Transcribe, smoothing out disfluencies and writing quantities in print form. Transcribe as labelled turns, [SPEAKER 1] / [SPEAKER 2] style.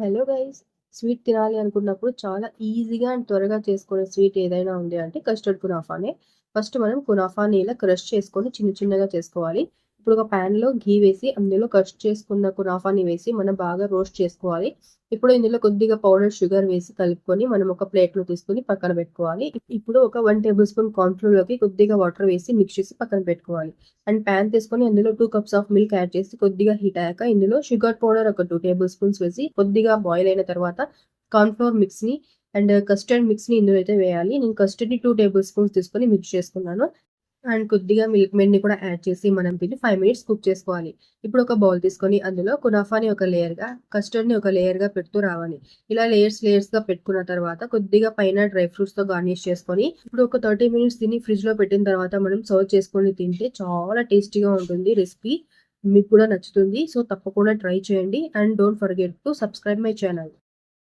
[SPEAKER 1] Hello guys! Sweet తినాలి అనుకున్నప్పుడు చాలా ఈజీగా అండ్ త్వరగా చేసుకునే స్వీట్ ఏదైనా ఉంది అంటే కస్టర్డ్ కునాఫానే. ఫస్ట్ మనం కునాఫాని ఇలా క్రష్ చేసుకొని చిన్న చిన్నగా చేసుకోవాలి. ఇప్పుడు ఒక ప్యాన్‌లో ఘీ వేసి అందులో క్రష్ చేసుకున్న కునాఫాని వేసి మనం బాగా రోస్ట్ చేసుకోవాలి. ఇప్పుడు ఇందులో కొద్దిగా పౌడర్ షుగర్ వేసి కలుపుకొని మనం ఒక ప్లేట్‌లో తీసుకొని పక్కన పెట్టుకోవాలి. ఇప్పుడు ఒక 1 టేబుల్ స్పూన్ కార్న్ ఫ్లోర్‌లోకి కొద్దిగా వాటర్ వేసి మిక్స్ చేసి పక్కన పెట్టుకోవాలి. అండ్ పాన్ తీసుకొని అందులో 2 కప్స్ ఆఫ్ మిల్క్ యాడ్ చేసి కొద్దిగా హీట్ అయ్యాక ఇందులో షుగర్ పౌడర్ ఒక 2 టేబుల్ స్పూన్స్ వేసి కొద్దిగా బాయిల్ అయిన తర్వాత కార్న్ ఫ్లోర్ మిక్స్‌ని అండ్ కస్టర్డ్ మిక్స్‌ని ఇందులో అయితే వేయాలి. నేను కస్టర్డ్‌ని 2 టేబుల్ స్పూన్స్ తీసుకొని మిక్స్ చేసుకున్నాను. అండ్ కొద్దిగా మిల్క్ మేడ్‌ని కూడా యాడ్ చేసి మనం దీన్ని 5 మినిట్స్ కుక్ చేసుకోవాలి. ఇప్పుడు ఒక బౌల్ తీసుకొని అందులో కునాఫాని ఒక లేయర్‌గా, కస్టర్డ్‌ని ఒక లేయర్‌గా పెడుతూ రావాలి. ఇలా లేయర్స్‌గా పెట్టుకున్న తర్వాత కొద్దిగా పైన డ్రై ఫ్రూట్స్‌తో గార్నిష్ చేసుకొని ఇప్పుడు ఒక 30 మినిట్స్ దీన్ని ఫ్రిడ్జ్‌లో పెట్టిన తర్వాత మనం సర్వ్ చేసుకొని తింటే చాలా టేస్టీగా ఉంటుంది రెసిపీ. మీకు కూడా నచ్చుతుంది. సో, తప్పకుండా ట్రై చేయండి. And don't forget to subscribe my channel.